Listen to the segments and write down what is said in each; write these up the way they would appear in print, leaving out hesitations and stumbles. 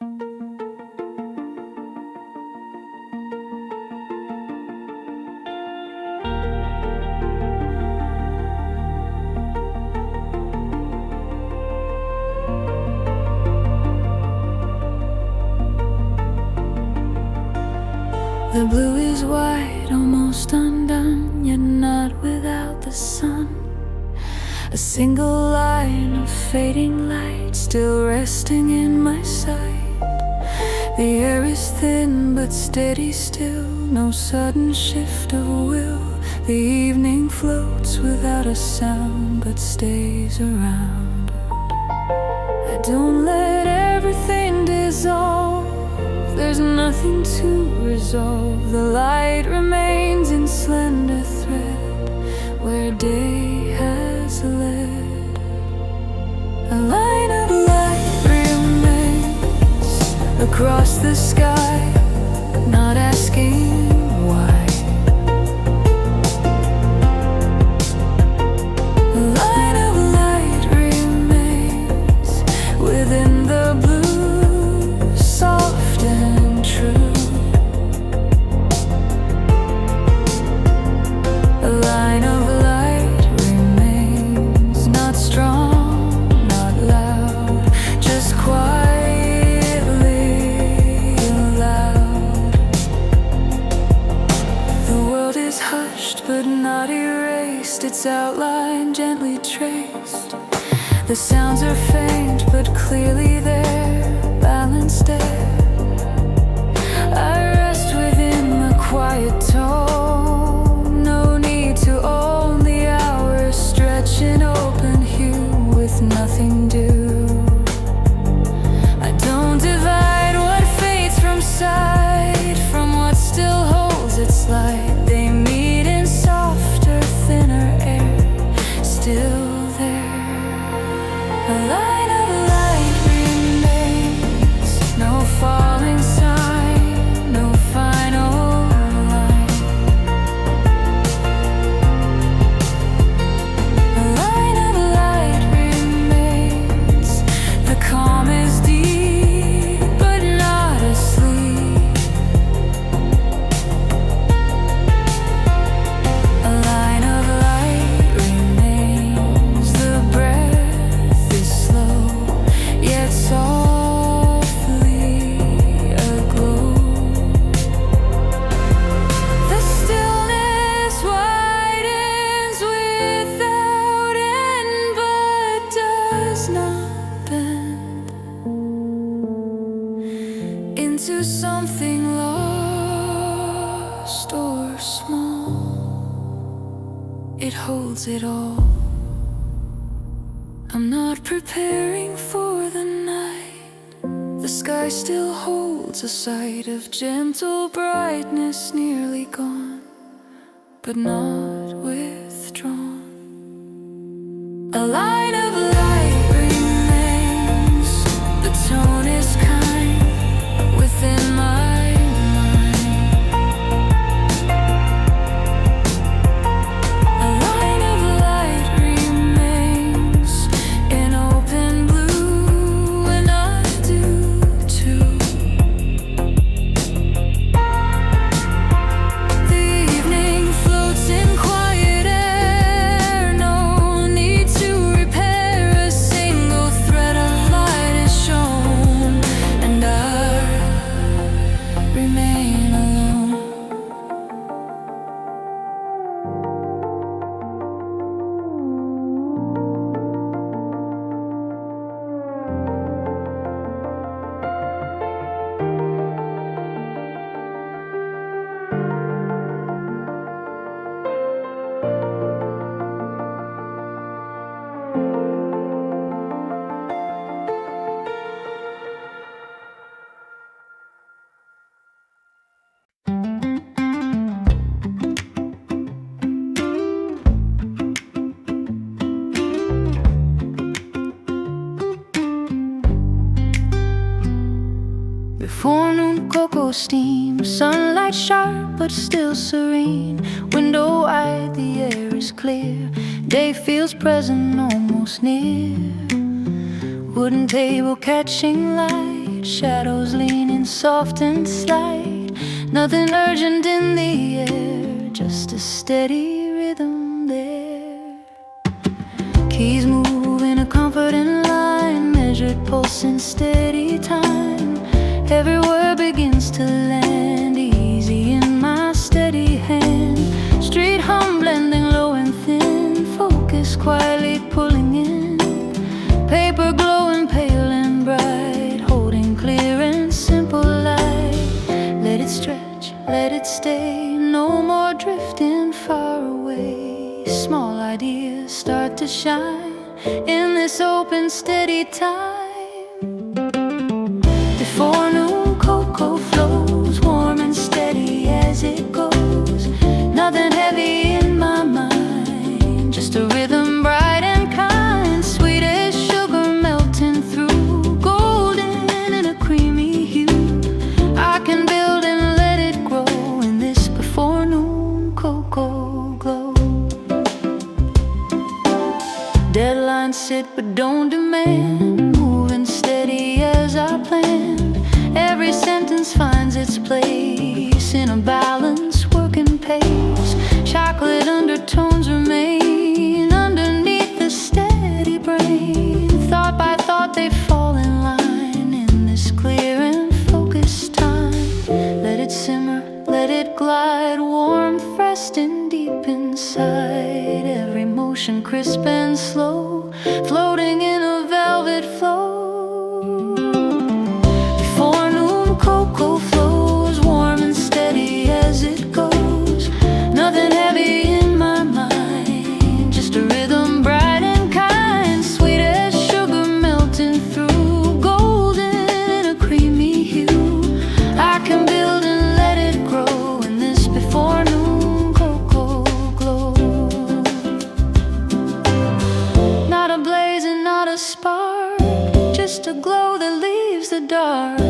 The blue is white, almost undone, yet not without the sun. A single line of fading light, still resting in my sight. The air is thin but steady still, no sudden shift of will. The evening floats without a sound, but stays around. I don't let everything dissolve, there's nothing to resolve. The light remains in slender thread where day has led. A line of light remains across the sky, not asking why. A line of light remains within the blue, soft and true. A line of light remains, not strong, not loud, just quietly loud. The world is hushed but not erased, its outline gently traced. The sounds are faint but clearly there, balanced there. I rest within the quiet tone, no need to own the hours, stretch in open hue with nothing due. I don't divide what fades from sight from what still holds its light. They meet in softer, thinner air, still there. A line of light remains, no falling sign, no final line. A line of light remains, the calm is deep but not asleep. A line of light remains, the breath is slow, yet softly aglow. The stillness widens without end, but does not bend into something lost or small. It holds it all. I'm not preparing for the night. The sky still holds a sight of gentle brightness, nearly gone, but not withdrawn. A line of light remains, the tone is kind within my mind. A line of light remains in open blue, and I do too. The evening floats in quiet air, no need to repair. A single thread of light is shown, and I remain alone. Before noon, cocoa steam, sunlight sharp but still serene. Window wide, the air is clear, day feels present, almost near. Wooden table catching light, light, shadows leaning soft and slight. Nothing urgent in the air, just a steady rhythm there. Keys move in a comforting line, measured pulse in steady time. Every word begins to land easy in my steady hand. Street hum blending low and thin, focus quietly pulling in. Paper glowing pale and bright, holding clear and simple light. Let it stretch, let it stay, no more drifting far away. Small ideas start to shine in this open, steady time. Before noon, cocoa flows, warm and steady as it goes. Nothing heavy in my mind, just a rhythm bright and kind. Sweet as sugar melting through, golden in a creamy hue. I can build and let it grow in this before noon cocoa glow. Deadlines sit but don't demand, moving steady as I planned. Every sentence finds its place in a balanced working pace. Chocolate undertones remain underneath the steady brain. Thought by thought they fall in line in this clear and focused time. Let it simmer, let it glide, warm, fresh and deep inside. Every motion crisp and slow, floating in a velvet flow. Before noon, cocoa flows, warm and steady as it goes. Nothing heavy in my mind, just a rhythm bright and kind. Sweet as sugar melting through, golden in a creamy hue. I can build and let it grow in this before noon cocoa glow. Not a blaze and not a spark, just a glow that leaves the dark,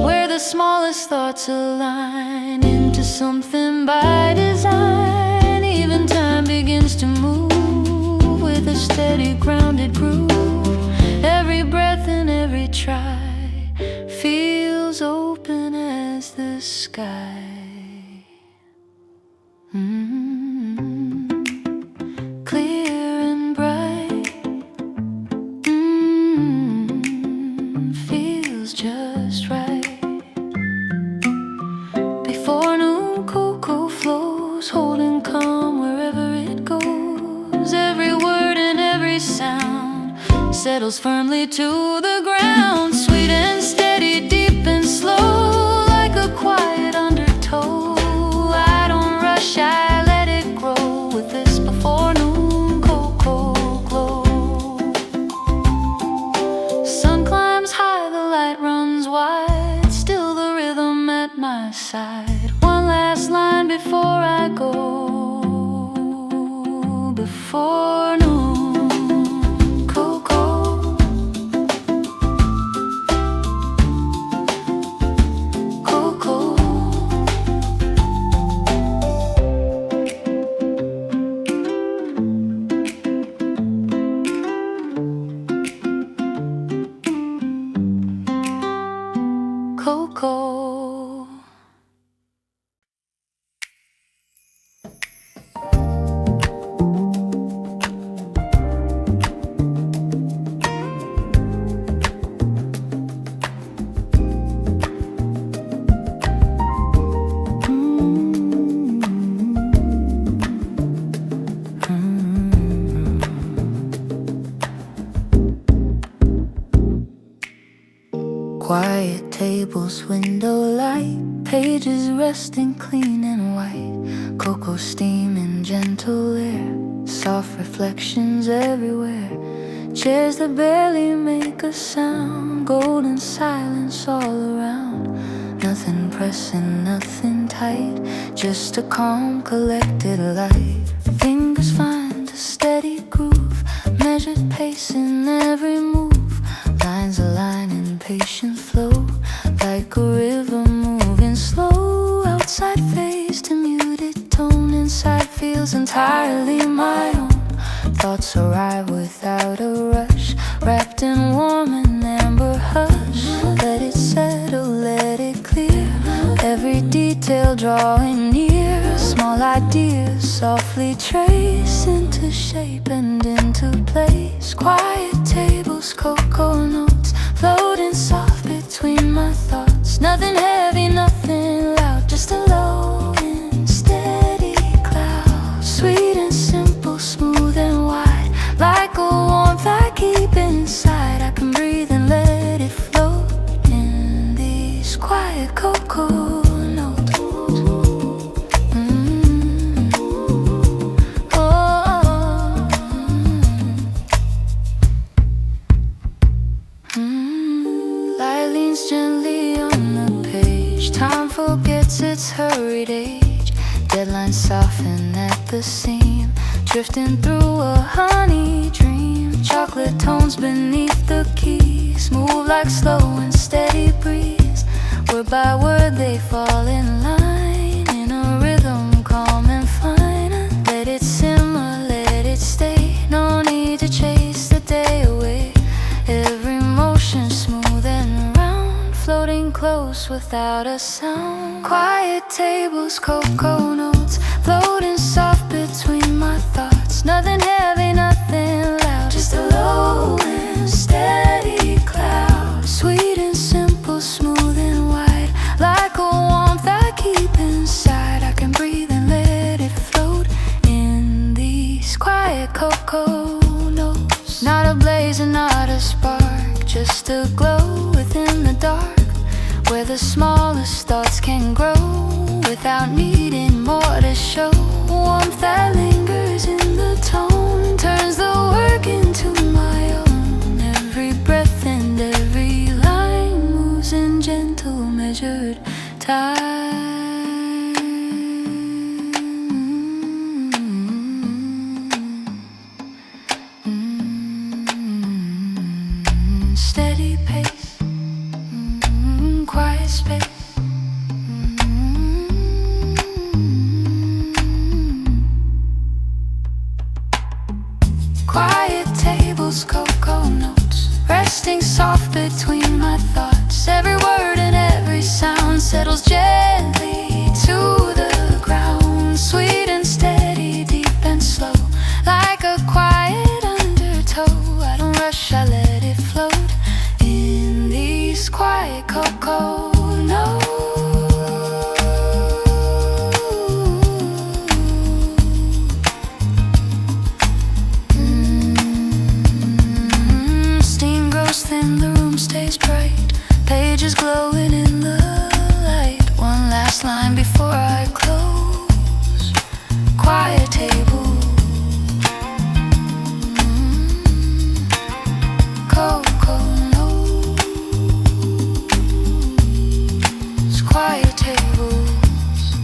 where the smallest thoughts align into something by design. Even time begins to move with a steady grounded groove. Every breath and every try feels open as the sky. Clear and bright, feels just right. Before noon, cocoa flows, holding calm wherever it goes. Every word and every sound settles firmly to the ground. Sweet and steady, deep and slow, like a quiet undertow. I don't rush, I let it grow with this before noon cocoa glow. Sun climbs high, the light runs wide, still the rhythm at my side. One last line before I go. Before noon cocoa, cocoa. Cocoa. Quiet tables, window light, pages resting clean and white. Cocoa steam in gentle air, soft reflections everywhere. Chairs that barely make a sound, golden silence all around. Nothing pressing, nothing tight, just a calm, collected light. Fingers find a steady groove, measured pace in every move. Lines align in patient flow, like a river moving slow. Outside fades to muted tone, inside feels entirely my own. Thoughts arrive without a rush, wrapped in warm and amber hush. Let it set drawing near. Small ideas softly trace into shape and into place. Quiet tables, cocoa notes floating soft between my thoughts. Nothing heavy, nothing loud, just a low and steady cloud. Sweet and simple, smooth and wide, like a warmth I keep inside. I can breathe and let it float in these quiet cocoa notes. Light leans gently on the page. Time forgets its hurried age. Deadlines soften at the seam, drifting through a honey dream. Chocolate tones beneath the keys move like slow and steady breeze. Word by word they fall in line, in a rhythm calm and fine. Let it simmer, let it stay. No need to chase the day away. Every motion smooth and round, floating close without a sound. Quiet tables, cocoa notes floating soft between my thoughts. Nothing heavy, nothing loud, just a low and steady cloud. Sweet and simple, smooth and wide, like a warmth I keep inside. I can breathe and let it float in these quiet cocoa notes. Not a blaze and not a spark, just a glow within the dark, where the smallest thoughts can grow without needing more to show. Warmth that lingers in the tone turns the work into my own. Every breath and every line moves in gentle measured time. Steady pace, quiet space. Quiet tables, cocoa notes resting soft between my thoughts. Every word and every sound settles gently to the ground. Sweet and steady, deep and slow, like a quiet undertow. I don't rush, I let it float in these quiet cocoa notes. Steam grows thin, the room stays bright, pages glowing in the light. One last line before I close. Quiet table, cocoa notes. Quiet tables,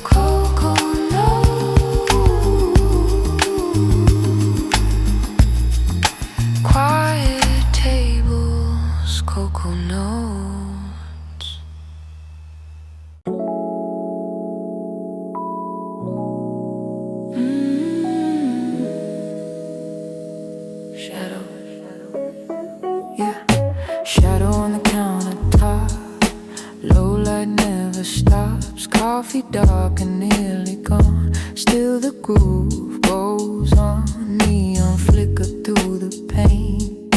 cocoa notes. Quiet tables, cocoa notes. Shadow, yeah. Shadow on the countertop, low light never stops. Coffee dark and nearly gone, still the groove goes on. Neon flicker through the pain,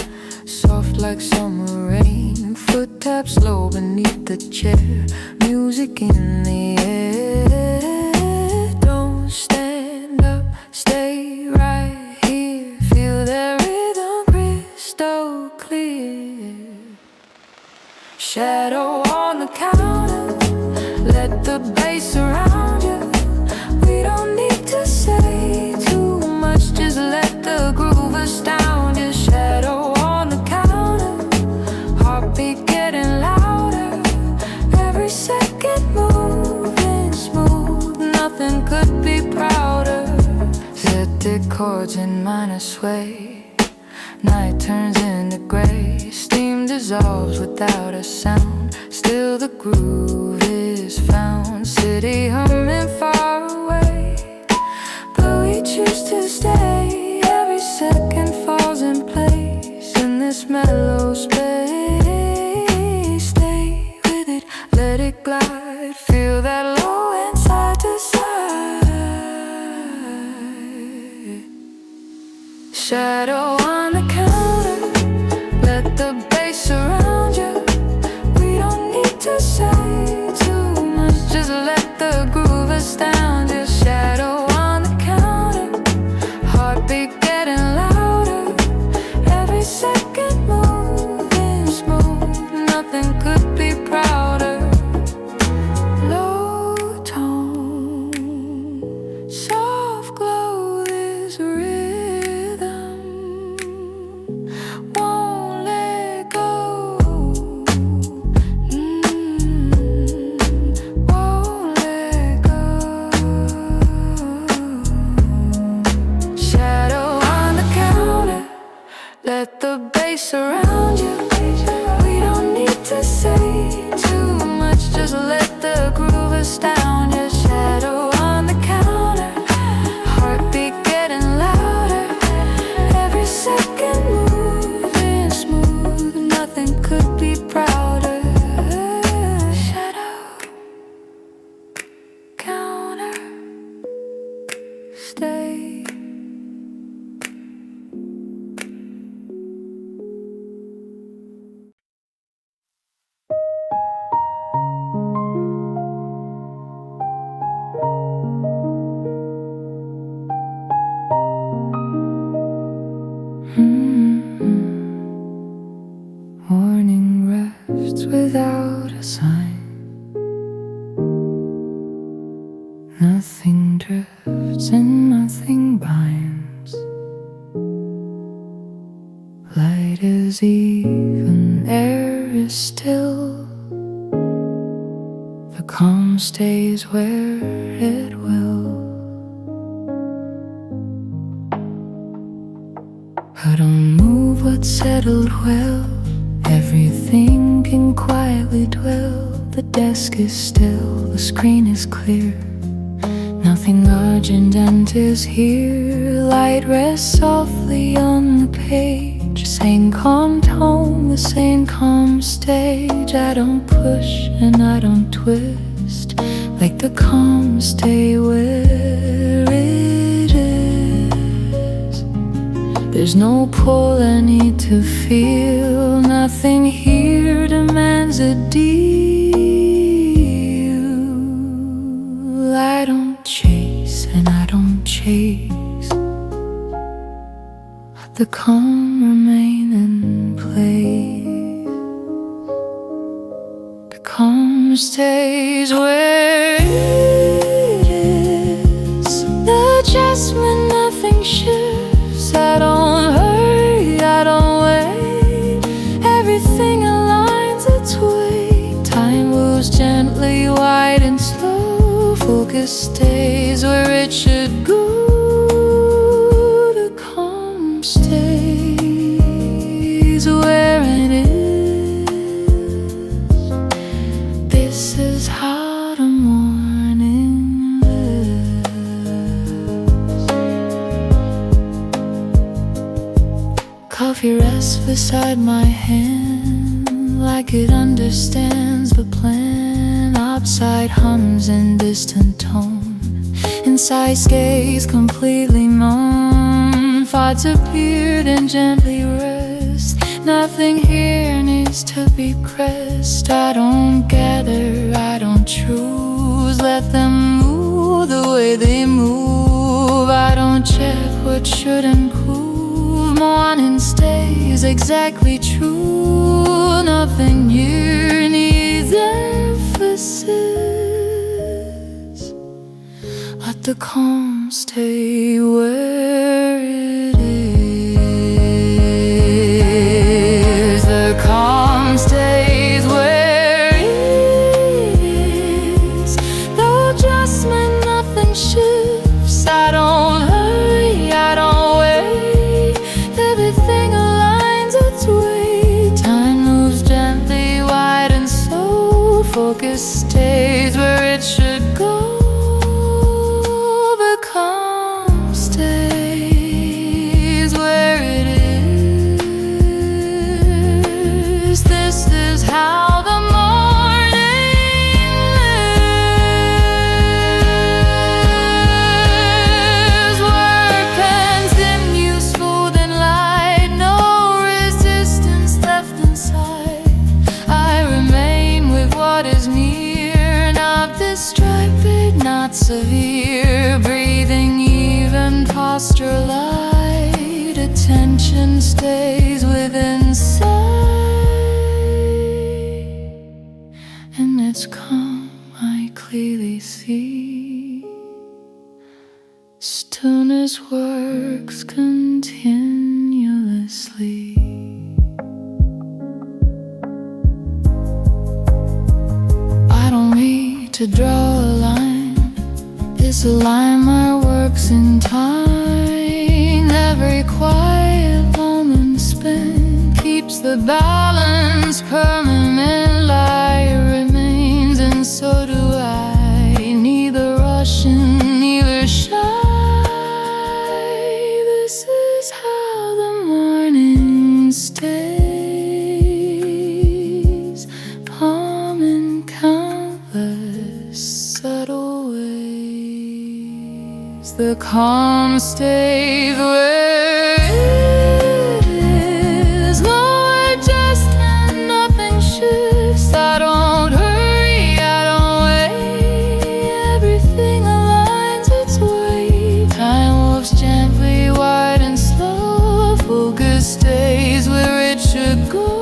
soft like summer rain. Foot taps low beneath the chair, music in the air. Don't stand up, stay right here. Feel that rhythm crystal clear. Shadow on the counter, let the bass surround you. We don't need to say too much, just let the groove astound you. Shadow on the counter, heartbeat getting louder. Every second moving smooth, nothing could be prouder. Set chords in minor sway, night turns into gray. Steam dissolves without a sound, still the groove is found. City humming far away, but we choose to stay. Every second falls in place in this mellow space. Stay with it, let it glide. We don't need to say too much, just let the groove astound. Your shadow on the counter, heartbeat getting louder, every second moving smooth, nothing could be prouder. Shadow counter, stay. Morning rests without a sign. Nothing drifts and nothing binds. Light is even, air is still. The calm stays where it will. But don't move what's settled well. Everything can quietly dwell. The desk is still, the screen is clear. Nothing urgent enters here. Light rests softly on the page, same calm tone, the same calm stage. I don't push and I don't twist, like the calm stay where it is. There's no pull I need to feel. Nothing here demands a deal. I don't chase and I don't chase. Let the calm remain in place. The calm stays where it is. The adjustment, nothing shifts. I don't hurry, I don't wait. Everything aligns its way. Time moves gently, wide and slow. Focus stays where it should go. The calm stays where it is. This is how the morning lives. Coffee rests beside my hand, like it understands the plan. Outside hums in distant tone. Inside skates completely numb. Thoughts appeared and gently rest. Nothing here needs to be pressed. I don't gather, I don't choose. Let them move the way they move. I don't check what should improve. Morning stays exactly true. Nothing here needs emphasis. Let the calm stay where it is. The calm stays where it is. No adjustment, nothing shifts. I don't hurry, I don't wait. Everything aligns its way. Time moves gently, wide and slow. Focus stays where it should go. The calm stays where it is. This is how the morning lives. Work pens dim, useful than light. No resistance left inside. I remain with what is near, not distracted, not severe. Breathing even, posture light. Attention stays within sight. And it's calm, I clearly see. Stillness works continuously. I don't need to draw a line. This alignment works in time. Every quiet moment spent keeps the the balance, permanent light remains, and so do I. Neither rushing, neither shy. This is how the morning stays, calm in countless subtle ways. The calm stays where it is. No adjustment, nothing shifts. I don't hurry, I don't wait. Everything aligns its way. Time moves gently, wide and slow. Focus stays where it should go.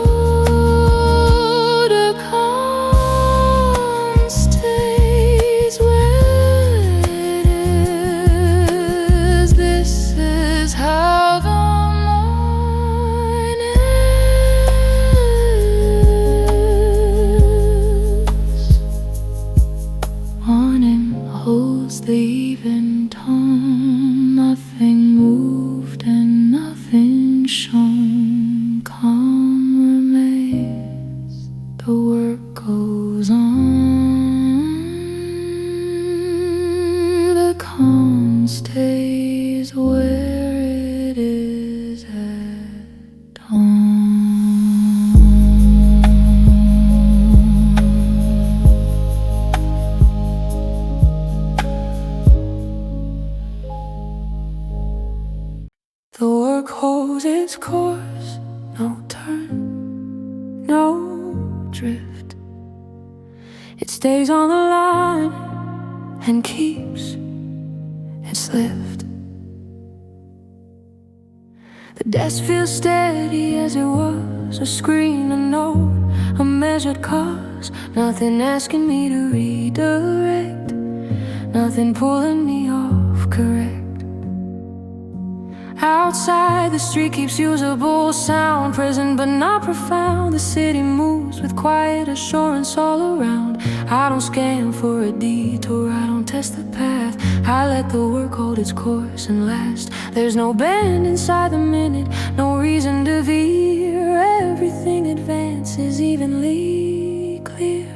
The calm stays where it is. This is how the morning is. Morning holds the even tone. Nothing moved and nothing shown. Calm remains, the work goes on. The calm stays where it is at dawn. The work holds its course, no turn, no drift. It stays on the line and keeps its lift. The desk feels steady as it was, a screen, a note, a measured cause. Nothing asking me to redirect, nothing pulling me off correct. Outside, the street keeps usable sound, present but not profound. The city moves with quiet assurance all around. I don't scan for a detour, I don't test the path. I let the work hold its course and last. There's no bend inside the minute, no reason to veer. Everything advances evenly clear.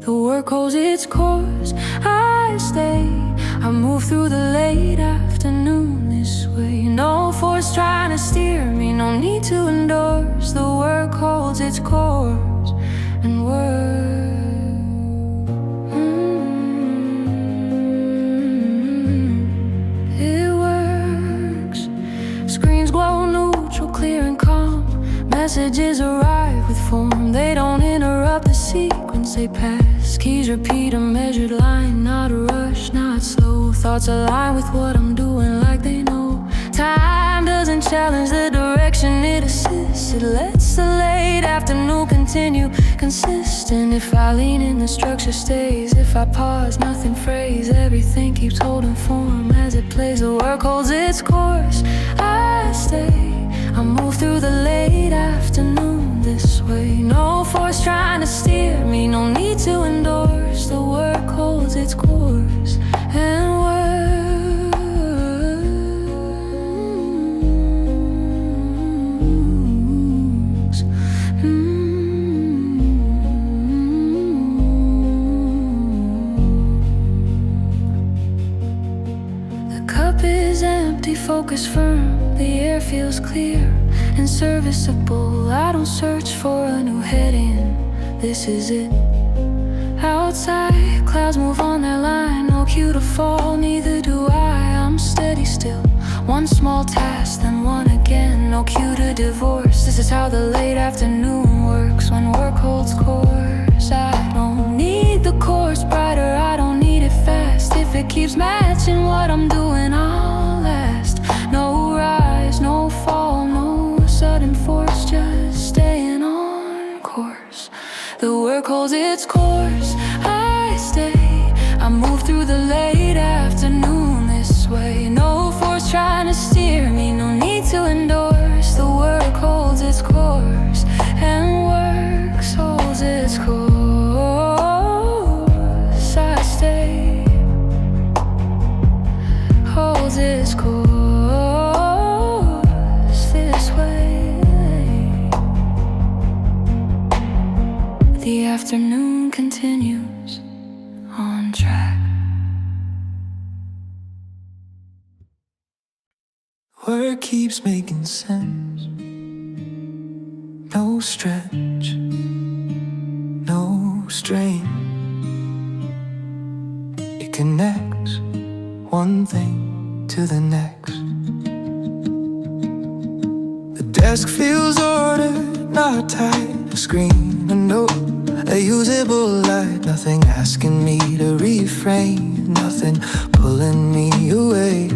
The work holds its course, I stay. I move through the late afternoon this way. No force trying to steer me, no need to endorse. The work holds its course and it works. Screens glow neutral, clear and calm. Messages arrive with form. They don't interrupt the sequence they pass. Keys repeat a measured line, not a rush, not slow. Thoughts align with what I'm doing like they know. Time doesn't challenge the direction, it assists. It lets the late afternoon continue consistent. If I lean in, the structure stays. If I pause, nothing frays. Everything keeps holding form as it plays. The work holds its course, I stay. I move through the late afternoon this way. No force trying to steer me, no need to endorse. The work holds its course and works. The cup is empty, focus firm. The air feels clear and serviceable. I don't search for a new heading, this is it. Outside, clouds move on their line. No cue to fall, neither do I. I'm steady still, one small task, then one again. No cue to divorce, this is how the late afternoon works. When work holds course, I don't need the course brighter, I don't need it fast. If it keeps matching what I'm doing, I'll last. No rise, no fall, no sudden force, just staying on course. The work holds its course, I stay. I move through the late afternoon this way. No force trying to steer me, no need to endorse. The work holds its course and works holds its course. I stay, holds its course this way. The afternoon continues on track. Work keeps making sense. No stretch, no strain. It connects one thing to the next. The desk feels ordered, not tight. A screen, a note, a usable light. Nothing asking me to refrain, nothing pulling me away.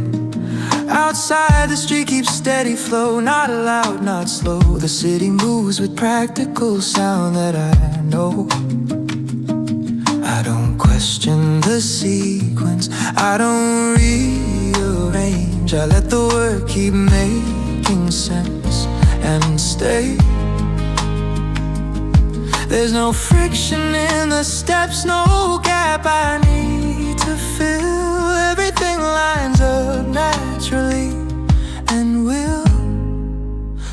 Outside the street keeps steady flow, not loud, not slow. The city moves with practical sound that I know. I don't question the sequence, I don't rearrange. I let the work keep making sense and stay. There's no friction in the steps, no gap I need to fill. Everything lines up naturally and will.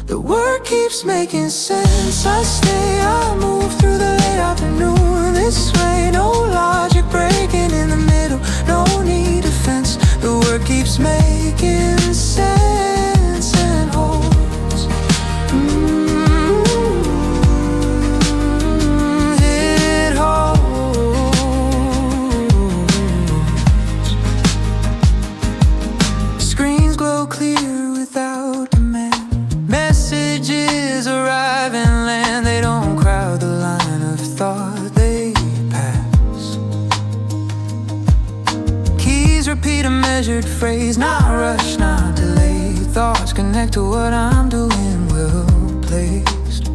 The work keeps making sense. I stay, I move through the late afternoon this way. No logic breaking in the middle, no need to fence. The work keeps making sense and holds. It holds. Screens glow clear without demand. Messages arrive and land. They don't crowd the line of thought, they pass. Keys repeat a measured phrase, not rush, not delay. Thoughts connect to what I'm doing, well placed.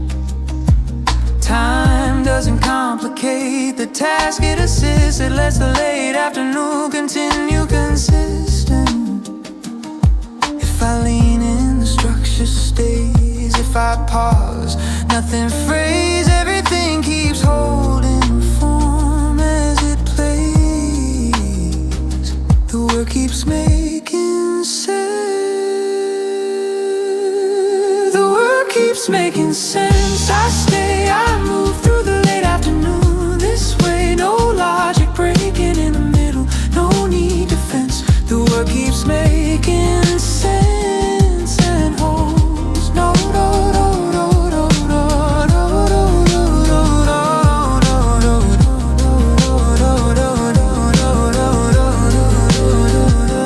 Time doesn't complicate the task, it assists. It lets the late afternoon continue consistent. If I lean in, the structure stays. If I pause, nothing frays. Everything keeps holding form as it plays. The work keeps making sense. The work keeps making sense. I stay, I move through the late afternoon this way. No logic breaking in the middle, no need to fence. The work keeps making sense and holds. No, no, no, no, no, no, no, no, no, no, no, no.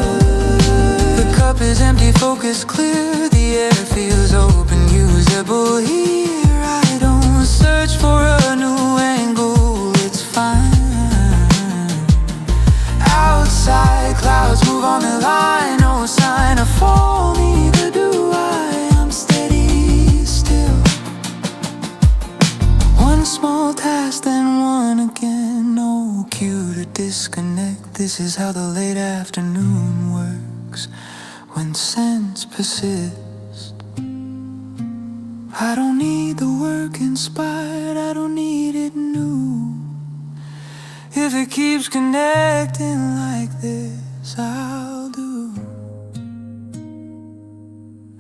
The cup is empty, focus clear. The air feels open, usable here. I don't search for a new angle, it's fine. Outside, clouds move on the line. No sign of fall, neither do I. I'm steady still. One small task, then one again. No cue to disconnect. This is how the late afternoon works when sense persists. I don't need the work inspired, I don't need it new. If it keeps connecting like this, I'll do.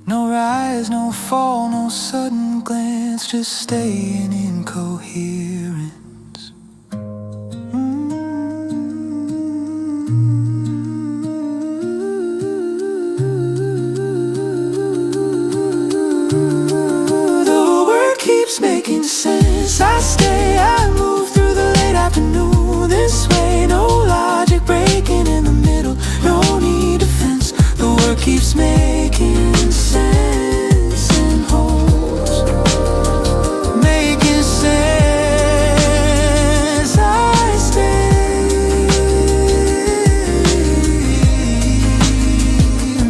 No rise, no fall, no sudden glance, just staying in coherence. The work keeps making sense. I stay, I move through the late afternoon this way. No logic breaking in the middle, no need to fence. The work keeps making sense and holds. Making sense. I stay.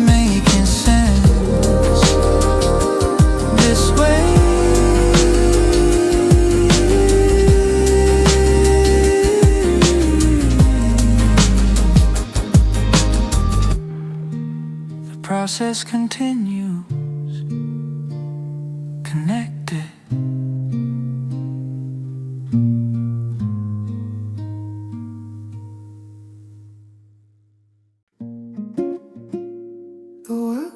Making sense this way. Process continues, connected. The work,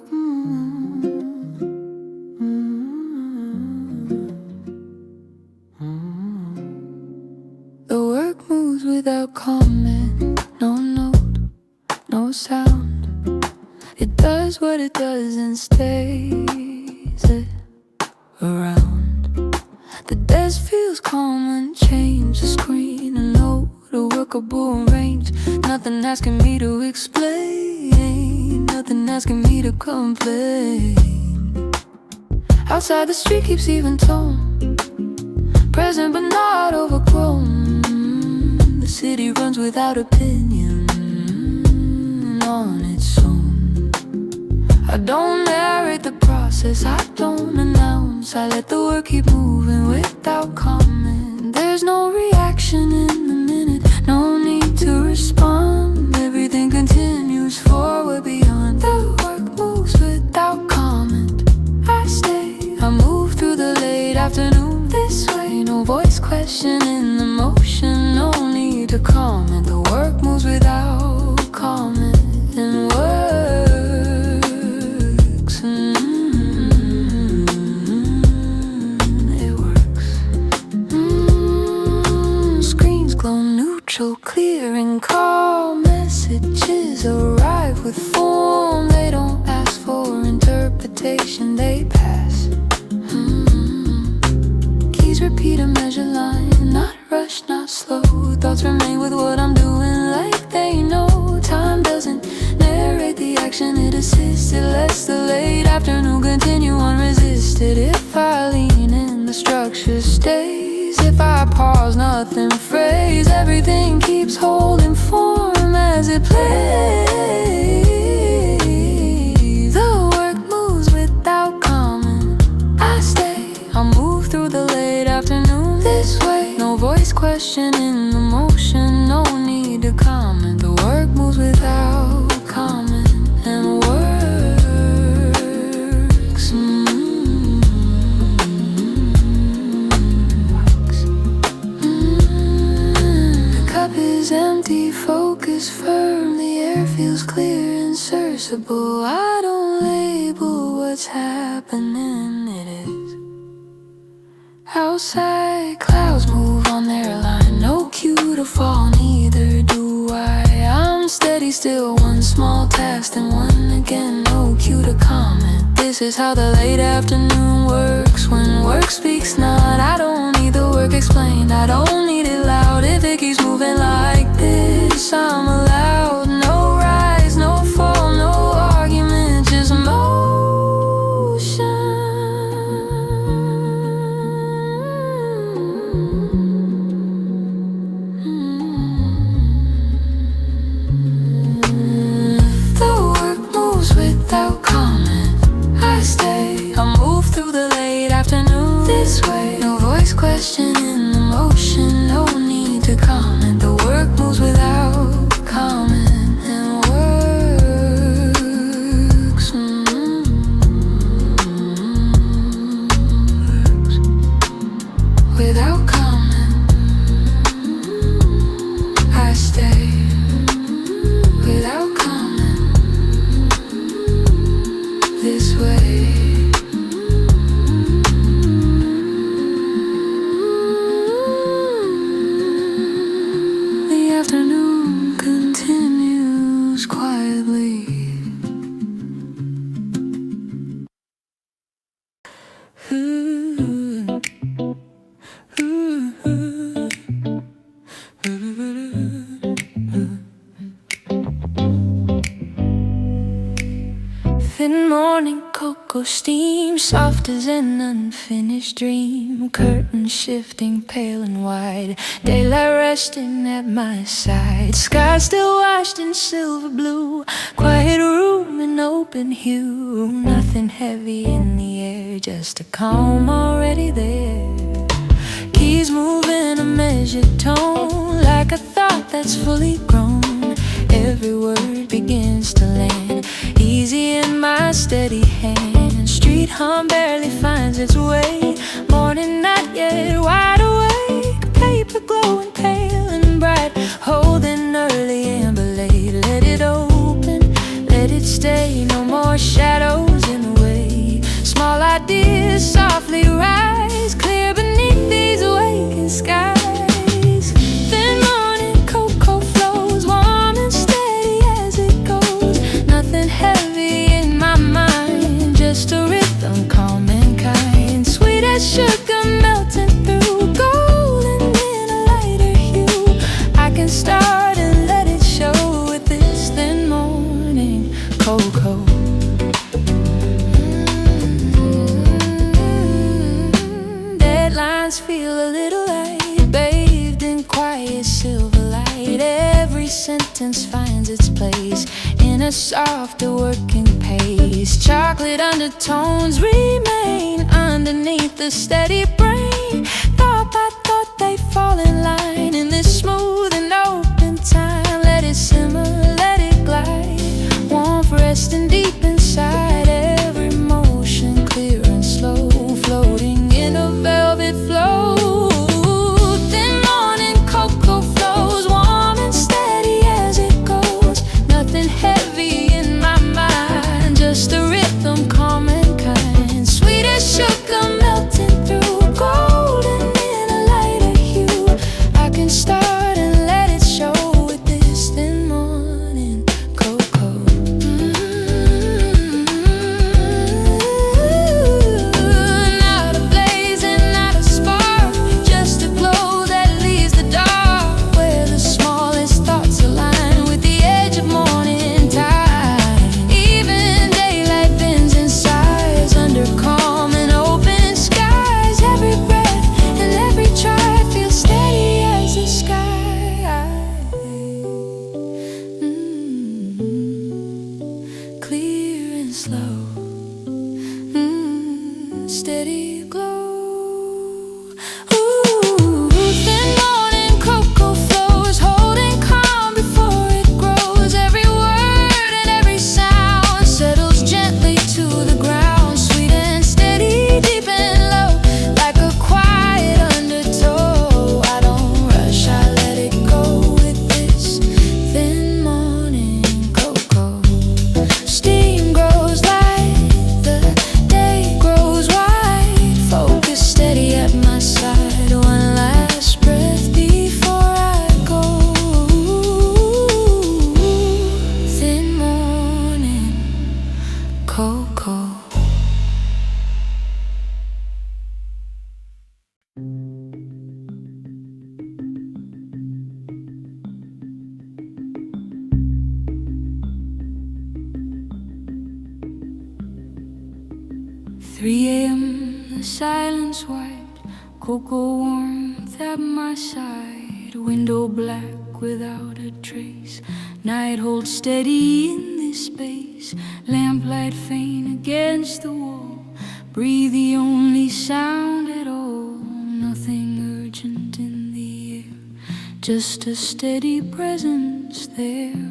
without comment. No note, no sound. It does what it does and stays around. The desk feels calm and change. The screen, a note, a workable range. Nothing asking me to explain, nothing asking me to complain. Outside the street keeps even tone, present but not overgrown. The city runs without opinion on its own. I don't narrate the process, I don't announce. I let the work keep moving without comment. There's no reaction in the minute, no need to respond. Everything continues forward beyond. The work moves without comment. I stay, I move through the late afternoon this way. No voice questioning the motion, no need to comment. The work moves without comment and works. It works. Screens glow neutral, clear and calm. Messages arrive with form. They don't ask for interpretation, they pass. Keys repeat a measure line, not rushed, not slow. Thoughts remain with what I'm doing like they know. Time doesn't narrate the action, it assists. It lets the late afternoon continue unresisted. If I lean in, the structure stays. If I pause, nothing frays. Everything keeps holding form as it plays. The work moves without comment. I stay, I move through the late afternoon this way. No voice questioning the motion, no need to comment. The work moves without comment and works. The cup is empty, focus firm. The air feels clear and searchable. I don't label what's happening, it is. Outside, clouds move on their line. No cue to fall, neither do I. I'm steady still, one small task and one again. No cue to comment. This is how the late afternoon works. When work speaks not, I don't need the work explained. I don't need it loud. If it keeps moving like this, I'm allowed. No rise, no fall, no argument, just motion. Without comment, I stay, I move through the late afternoon this way. No voice questioning the motion, no need to comment. The work moves without comment and works. Without comment, I stay. Without comment, this way. The afternoon continues quietly. Thin morning cocoa steam, soft as an unfinished dream. Curtains shifting pale and wide, daylight resting at my side. Sky still washed in silver blue, quiet room in open hue. Nothing heavy in the air, just a calm already there. Keys move in a measured tone, like a thought that's fully grown. Every word begins to land easy in my steady hand. Street hum barely finds its way. Morning not yet wide awake. Paper glowing pale and bright, holding early amber late. Let it open, let it stay. No more shadows in the way. Small ideas softly rise, clear beneath these awakened skies. Thin morning eyes feel a little light, bathed in quiet silver light. Every sentence finds its place in a softer working pace. Chocolate undertones remain underneath the steady brain. Thought by thought they fall in line in this smooth and open time. Let it simmer, let it glide, warmth resting deep inside. Every motion clear and slow, floating in a velvet flow. Thin morning cocoa flows, warm and steady as it goes. Nothing heavy in my mind, just a rhythm calm and kind. Sweet as sugar melting through, golden in a lighter hue. I can start and let it show with this thin morning cocoa. Not a blaze and not a spark, just a glow that leaves the dark, where the smallest thoughts align with the edge of morning tide. Even daylight bends in size under calm and open skies. Every breath and every try feels steady as the sky. Clear and slow, steady glow. Ooh, thin morning cocoa flows, holding calm before it grows. Every word and every sound settles gently to the ground. Sweet and steady, deep and low, like a quiet undertow. I don't rush, I let it go with this thin morning cocoa. Steam grows light, the day grows wide. Focus steady at my side, one last breath before I go. Thin morning cocoa. 3 a.m., the silence white, cocoa warmth at my side. Window black without a trace, night holds steady in this space. Lamplight faint against the wall, breathe the only sound at all. Nothing urgent in the air, just a steady presence there.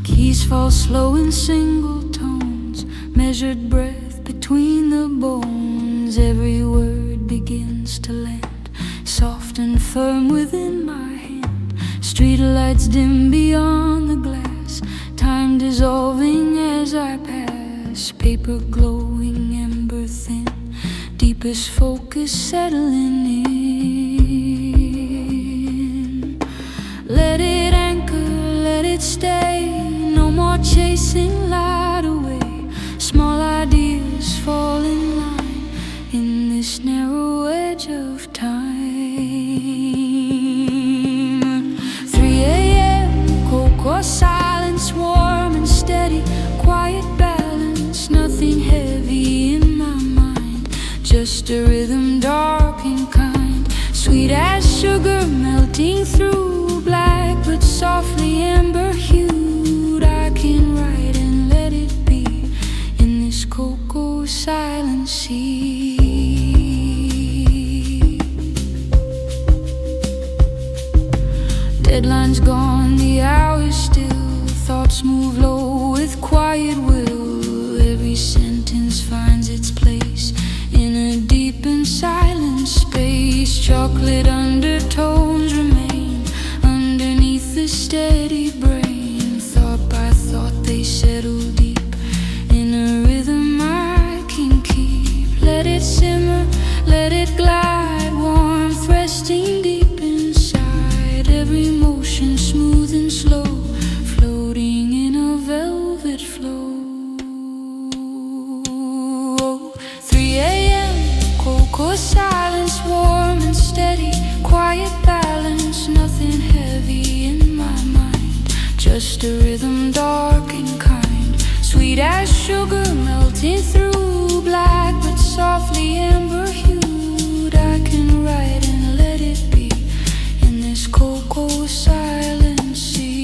Keys fall slow in single tones, measured breath between the bones. Every word begins to land, soft and firm within my hand. Street lights dim beyond the glass, time dissolving as I pass. Paper glowing ember thin, deepest focus settling in. Let it anchor, let it stay, no more chasing light away. Small ideas fall in line in this narrow edge of time. 3 a.m., cocoa silence, warm and steady, quiet balance. Nothing heavy in my mind, just a rhythm dark and kind. Sweet as sugar melting through, black but softly amber hued. I can write and let it be in this cocoa silent sea. Deadline's gone, the hour's still, thoughts move low with quiet will. Every sentence finds its place in a deep and silent space. Chocolate undertones remain underneath the steady brain. Thought by thought they settle deep in a rhythm I can keep. Let it simmer, let it glide, warmth resting deep inside. Every motion smooth and slow, floating in a velvet flow. 3 a.m., cocoa silence, warm and steady, quiet balance. Nothing heavy in my mind, just a rhythm dark and kind. Sweet Sweet as sugar melting through, black but softly amber hued. I can write and let it be in this cocoa silent sea.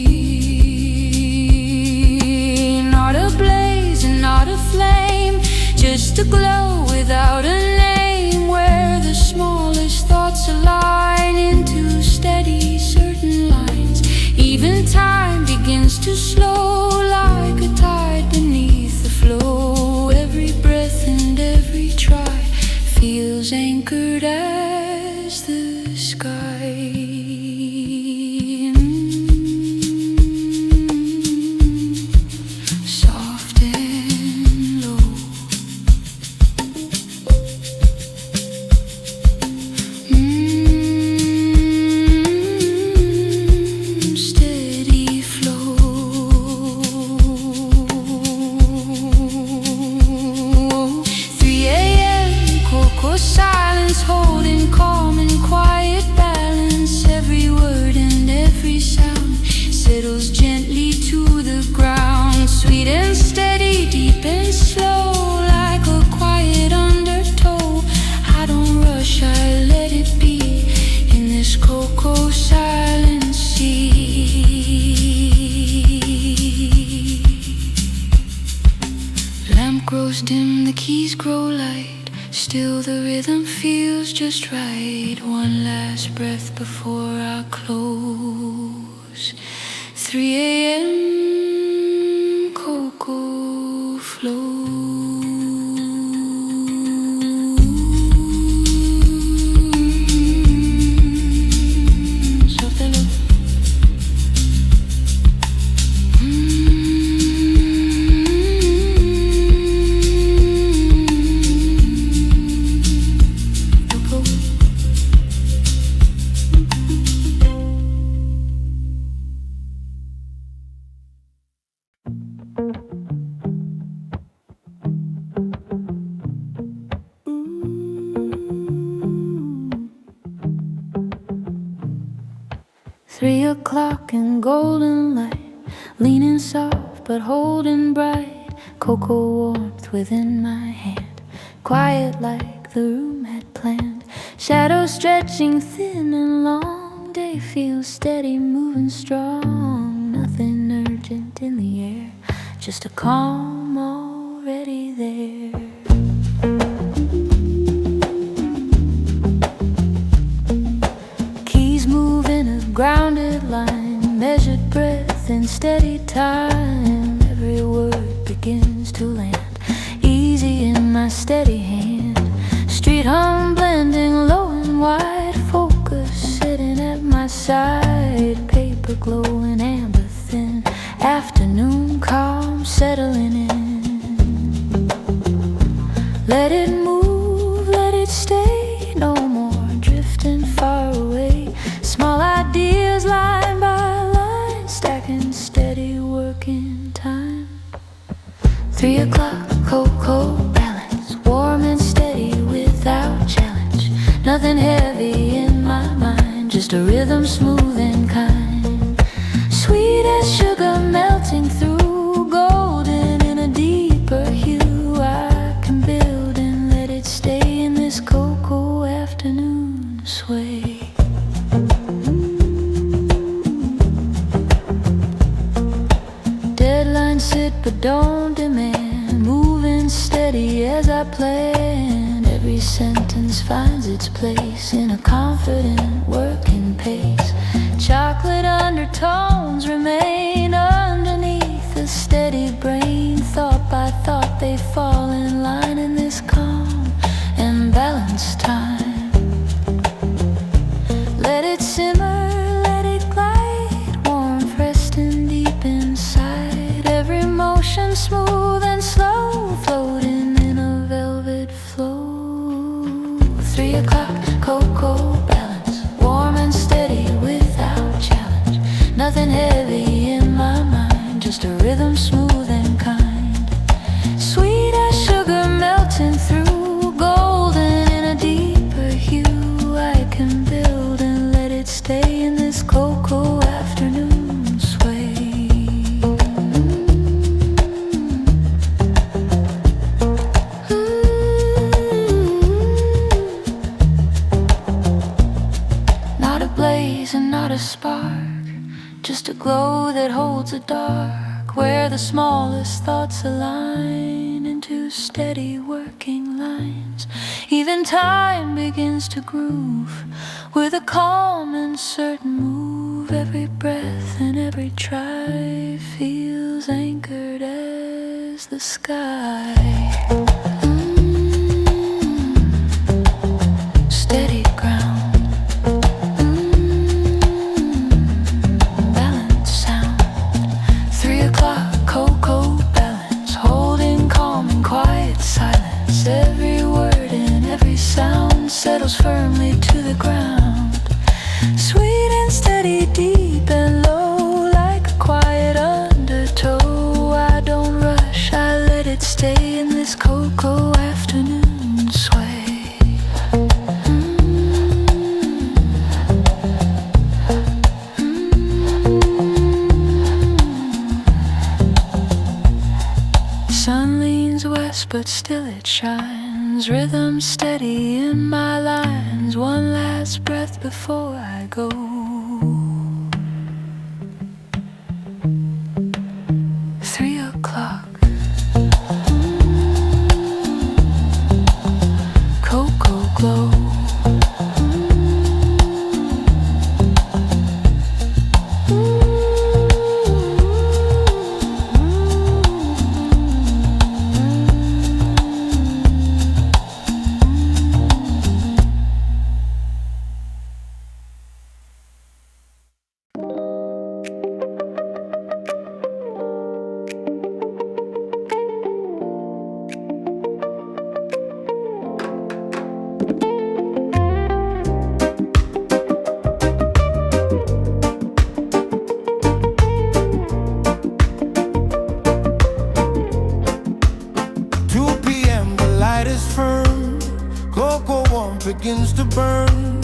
Not a blaze and not a flame, just a glow without a name, where the smallest thoughts align into steady certain lines. Even time begins to slow like a tide beneath the flow. Every breath and every try feels anchored as the sky. Soft and low. Steady flow. 3 a.m. cocoa silence, holding calm and quiet balance. Every word and every sound settles gently to the ground. Sweet and steady, deep and slow, like a quiet undertow. I don't rush, I let it be in this cocoa silent sea. Lamp grows dim, the keys grow light, still the rhythm feels just right. One last breath before I close. 3 a.m. cocoa flows. Three o'clock in golden light, leaning soft but holding bright. Cocoa warmth within my hand, quiet like the room had planned. Shadows stretching thin and long, day feels steady, moving strong. Nothing urgent in the air, just a calm already there. Keys move in a grounded line, measured breath in steady time. Every word begins to land, easy in my steady hand. Street hum blending low and wide, focus sitting at my side. Paper glowing amber thin, afternoon calm settling in. Let it move, let it stay, no more drifting far away. Small ideas line by line, stacking steady, working time. 3 o'clock, cocoa balance, warm and steady without challenge. Nothing heavy in my mind, just a rhythm smooth and kind. Sweet as sugar melting through, golden in a deeper hue. I can build and let it stay in this cocoa afternoon sway. Deadlines sit but don't demand, moving steady as I planned. Every sentence finds its place in a confident working pace. Chocolate undertones remain underneath a steady brain. Thought by thought they fall in line in this calm and balanced time. Let it simmer, let it glide, warm, resting deep inside. Every motion smooth and slow, floating in a velvet flow. 3 o'clock, cocoa balance, warm and steady without challenge. Nothing heavy in my mind, just a rhythm smooth and kind. Sweet as sugar melting through, golden in a deeper hue. I can build and let it stay in this cocoa afternoon sway. holds a dark where the smallest thoughts align into steady working lines. Even time begins to groove with a calm and certain move. Every breath and every try feels anchored as the sky. Steady ground. Balance sound. 3 o'clock, cocoa balance. Holding calm and quiet silence. Every word and every sound settles firmly to the ground. Sweet and steady, deep and low, like a quiet undertow. I don't rush, I let it stay in this cocoa afternoon sway. Sun leans west, but still it shines. Rhythm steady in my lines. One last breath before I go. Three o'clock. Cocoa glow. Cocoa warm begins to burn.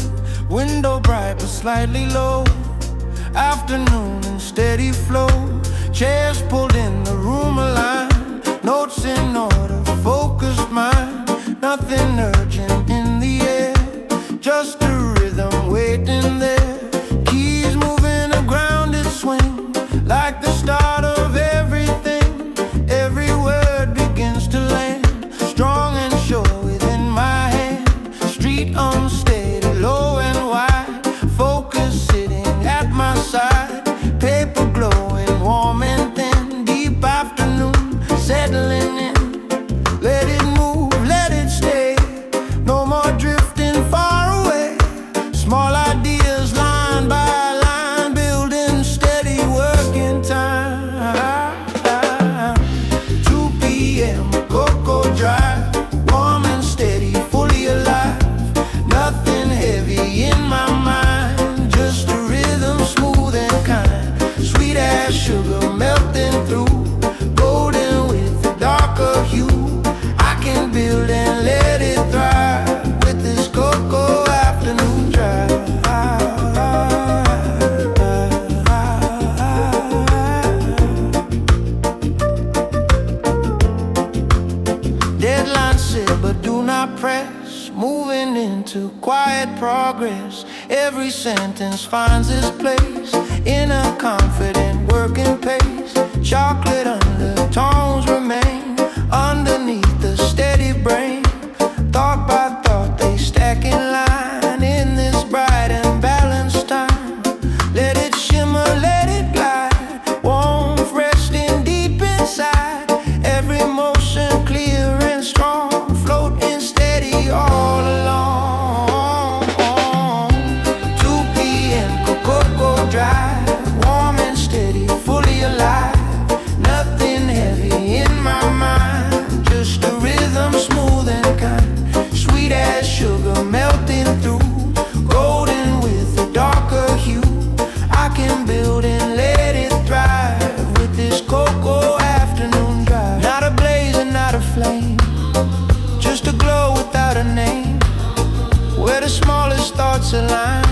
Window bright but slightly low. Afternoon in steady flow. Chairs pulled in, the room aligned. Notes in order, focused mind. Nothing urgent in the air, just a rhythm waiting there. Keys moving, a grounded swing, like the start of everything. Every word begins to land, strong and sure within my hand. Street unsteady, low and wide. Focus sitting at my side. Paper glowing, warm and thin. Deep afternoon, settling in. Let it move, let it stay. No more drifting far away. Small ideas line by line, building steady working time. 2 p.m. Cocoa Drive, warm and steady, fully alive. Nothing heavy in my mind, just a rhythm smooth and kind. Sweet as sugar melting through, golden with a darker hue. I can build and let it thrive with this cocoa afternoon drive. Deadline set, but do not press. Moving into quiet progress. Every sentence finds its place in a confident working pace. Chocolate undertones remain underneath the steady brain. Thought by thought they stack in line in this bright and balanced time. Let it shimmer, let it glide, warmth resting deep inside. Every motion clear and strong, floating steady all along. 2 p.m. Cocoa Drive, warm and steady, fully alive. Nothing heavy in my mind, just a rhythm smooth and kind. Sweet as sugar melting through, golden with a darker hue. I can build and let it thrive with this cocoa afternoon drive. Not a blaze and not a flame, just a glow without a name, where the smallest thoughts align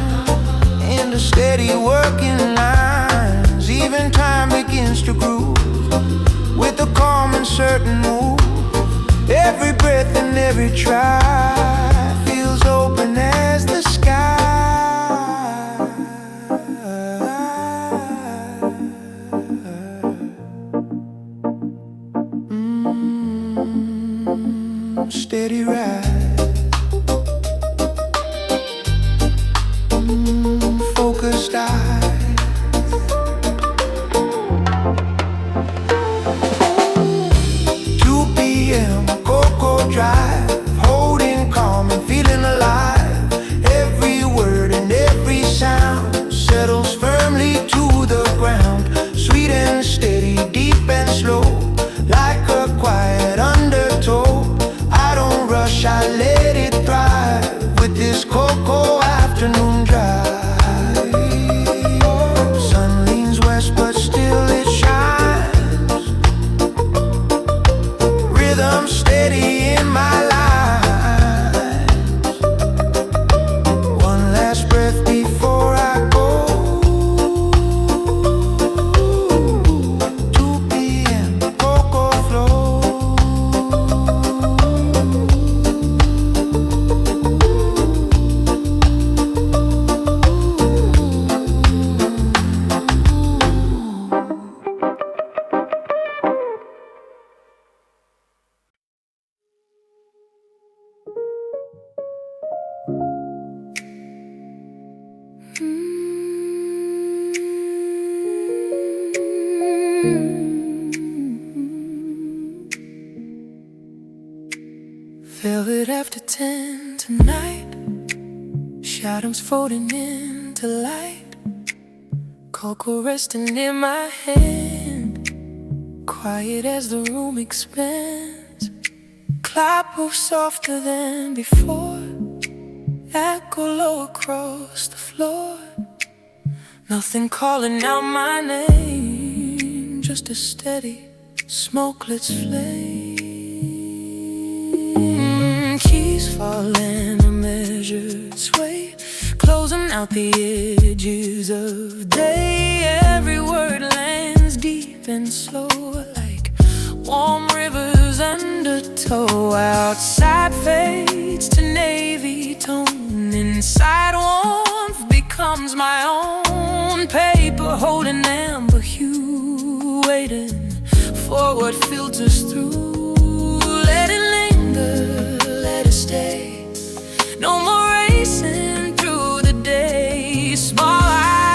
into steady working lines. Even time begins to groove with a calm and certain move. Every breath and every try feels open as the sky. steady ride. Focused eye. 2 p.m. Cocoa Drive, holding calm and feeling alive. Every word and every sound settles firmly to the ground. Sweet and steady, deep and slow, like a quiet undertow. I don't rush, I let it thrive with this cocoa afternoon drive. Sun leans west, but still it shines. Rhythm steady in my lines. One last breath before I go. 2 p.m. cocoa flow. Velvet after 10 tonight, shadows folding into light. Cocoa resting in my hand, quiet as the room expands. Cloud moves softer than before, echo low across the floor. Nothing calling out my name, just a steady, smokeless flame. Keys falling a measured sway, closing out the edges of day. Every word lands deep and slow, like warm rivers undertow. Outside fades to navy tone, inside warmth becomes my own. Paper holding amber hue, waiting for what filters through. Let it linger, let it stay. No more racing through the day. Small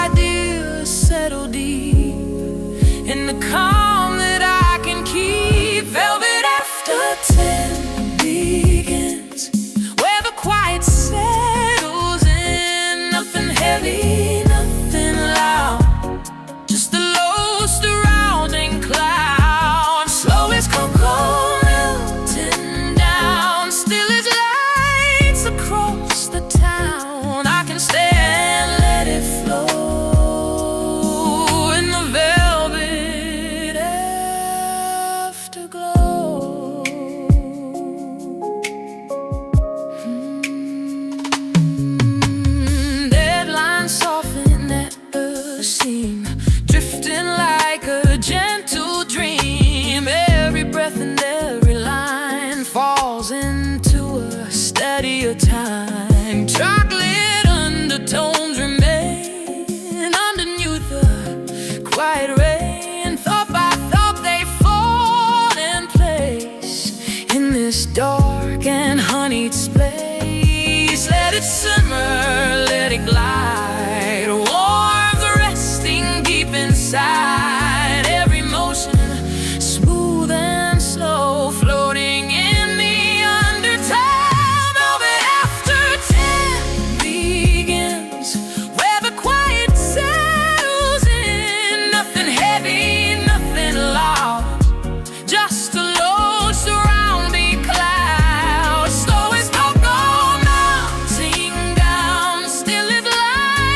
ideas settle deep in the calm that I can keep. Velvet after 10 begins, where the quiet settles in. Nothing heavy, nothing loud, just a low surrounding cloud. Slow as cocoa melting down, still as lights across the town. I can stay and let it flow in the velvet afterglow. Deadlines soften at the seam, drifting like a gentle dream. Every breath and every line falls into a steadier time. Chocolate undertones remain underneath the quiet rain. Thought by thought they fall in place in this dark and honeyed space. Let it simmer, let it glide, warmth resting deep inside. Every motion smooth and slow, floating in the undertow. Velvet after 10 begins, where the quiet settles in. Nothing heavy, nothing loud, just a low surrounding cloud. Slow as cocoa melting down, still as light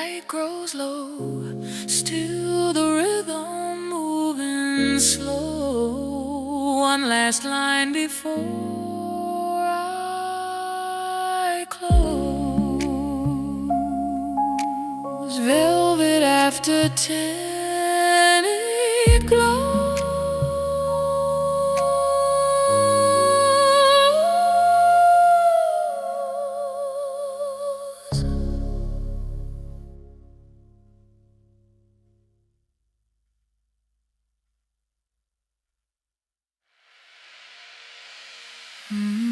light grows low, still the rhythm moving slow. One last line before I close. Velvet after 10, it glows. Mm-hmm.